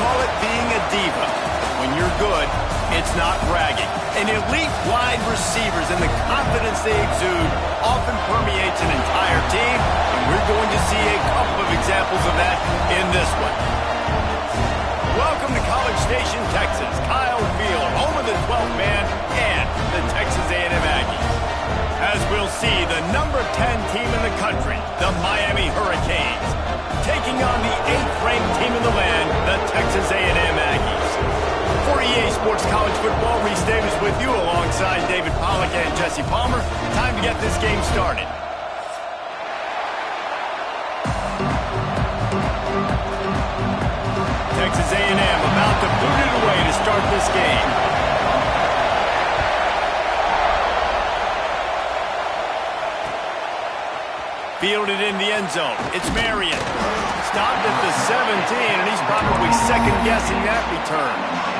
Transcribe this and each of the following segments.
call it being a diva. When you're good, it's not bragging. And elite wide receivers and the confidence they exude often permeates an entire team, and we're going to see a couple of examples of that in this one. Welcome to College Station, Texas. Kyle Field, home of the 12th man and the Texas A&M Aggies. As we'll see, the number 10 team in the country, the Miami Hurricanes, taking on the 8th-ranked team in the land, the Texas A&M Aggies. For EA Sports College Football, Reese Davis with you alongside David Pollack and Jesse Palmer. Time to get this game started. Texas A&M about to boot it away to start this game. Fielded in the end zone. It's Marion. Stopped at the 17, and he's probably second-guessing that return.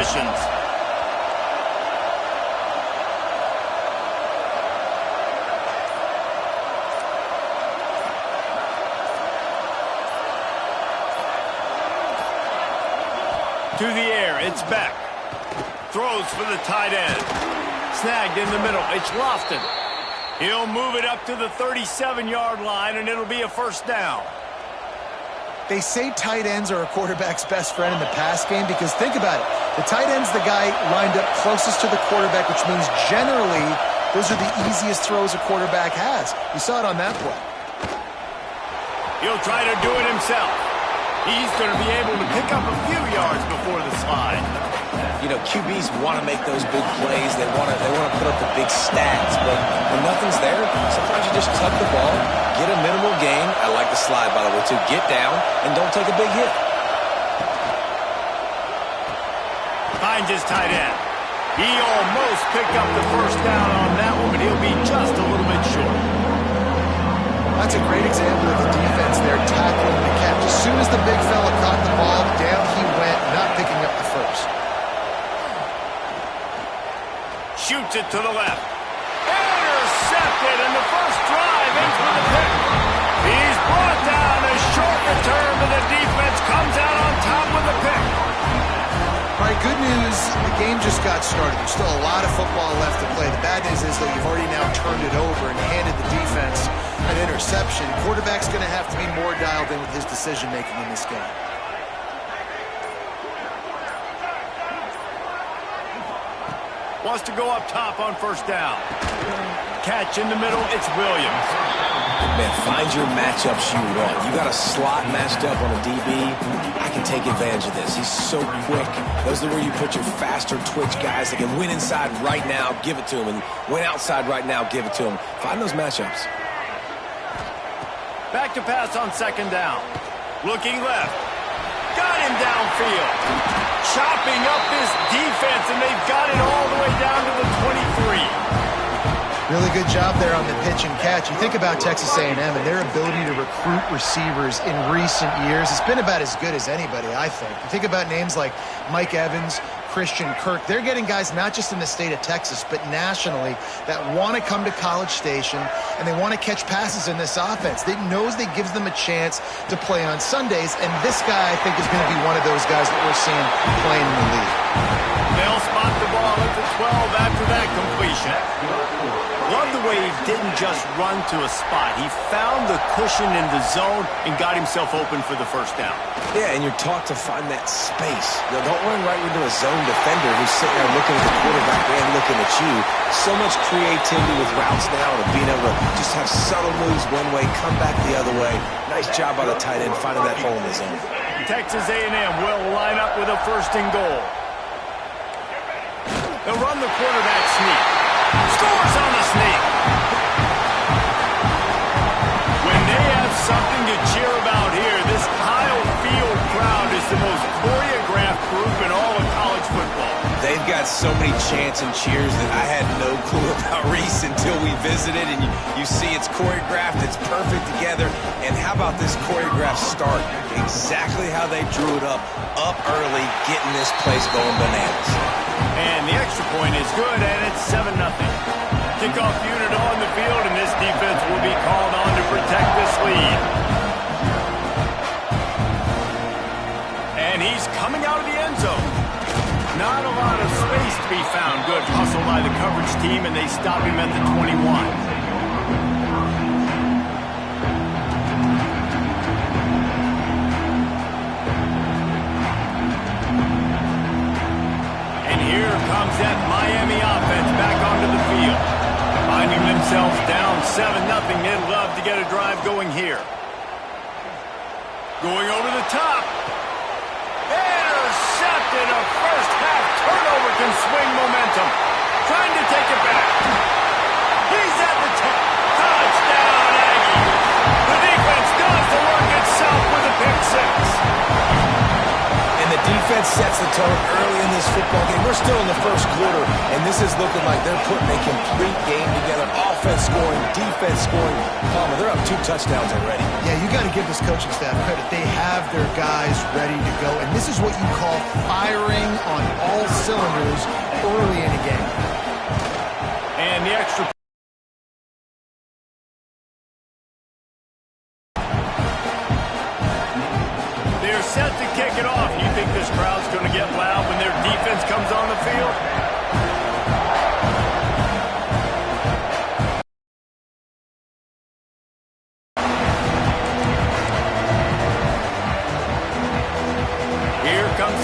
possessions. To the air, it's Beck. Throws for the tight end. Snagged in the middle, it's Lofton. He'll move it up to the 37-yard line, and it'll be a first down. They say tight ends are a quarterback's best friend in the pass game because think about it. The tight end's the guy lined up closest to the quarterback, which means generally those are the easiest throws a quarterback has. We saw it on that play. He'll try to do it himself. He's going to be able to pick up a few yards before the slide. You know, QBs want to make those big plays. They want to put up the big stats. But when nothing's there, sometimes you just tuck the ball, get a minimal gain. I like the slide, by the way, too. Get down and don't take a big hit. Finds his tight end. He almost picked up the first down on that one, but he'll be just a little bit short. That's a great example of the defense there tackling the catch. As soon as the big fella caught the ball, down he went, not picking up the first. Shoots it to the left. Intercepted, and the first drive ends with a pick. He's brought down. A short return, but the defense comes out on top with a pick. All right, good news. The game just got started. There's still a lot of football left to play. The bad news is, though, you've already now turned it over and handed the defense an interception. Quarterback's going to have to be more dialed in with his decision-making in this game. Wants to go up top on first down. Catch in the middle, it's Williams. Man, find your matchups you want. You got a slot matched up on a DB, I can take advantage of this. He's so quick. Those are where you put your faster twitch guys that can win inside right now, give it to him, and win outside right now, give it to him. Find those matchups. Back to pass on second down. Looking left. Got him downfield. Chopping up this defense, and they've got it all the way down to the 23. Really good job there on the pitch and catch. You think about Texas A&M and their ability to recruit receivers in recent years. It's been about as good as anybody, I think. You think about names like Mike Evans, Christian Kirk. They're getting guys not just in the state of Texas, but nationally that want to come to College Station and they want to catch passes in this offense. They knows that gives them a chance to play on Sundays, and this guy, I think, is going to be one of those guys that we're seeing playing in the league. They'll spot the ball at the 12 after that completion. Love the way he didn't just run to a spot. He found the cushion in the zone and got himself open for the first down. Yeah, and you're taught to find that space. You know, don't run right into a zone defender who's sitting there looking at the quarterback and looking at you. So much creativity with routes now and being able to just have subtle moves one way, come back the other way. Nice job by the tight end finding that hole in the zone. Texas A&M will line up with a first and goal. They'll run the quarterback sneak. Scores on the sneak. When they have something to cheer about here, this Kyle Field crowd is the most choreographed group in all of college football. They've got so many chants and cheers that I had no clue about Reese until we visited, and you see it's choreographed, it's perfect together. And how about this choreographed start? Exactly how they drew it up early, getting this place going bananas. And the extra point is good, and it's 7-0. Kickoff unit on the field, and this defense will be called on to protect this lead. And he's coming out of the end zone. Not a lot of space to be found. Good hustle by the coverage team, and they stop him at the 21. Here comes that Miami offense back onto the field. Finding themselves down 7-0. They'd love to get a drive going here. Going over the top. Intercepted. A first half turnover can swing momentum. Trying to take it back. He's at the 10. Touchdown, Aggie. The defense does the work itself with a pick six. And the defense sets the tone early in this football game. We're still in the first quarter, and this is looking like they're putting a complete game together. Offense scoring, defense scoring. Palmer, they're up 2 touchdowns already. Yeah, you got to give this coaching staff credit. They have their guys ready to go, and this is what you call firing on all cylinders early in a game. And the extra. They're set to kick it off. You think this crowd's going to get loud when their defense comes on the field?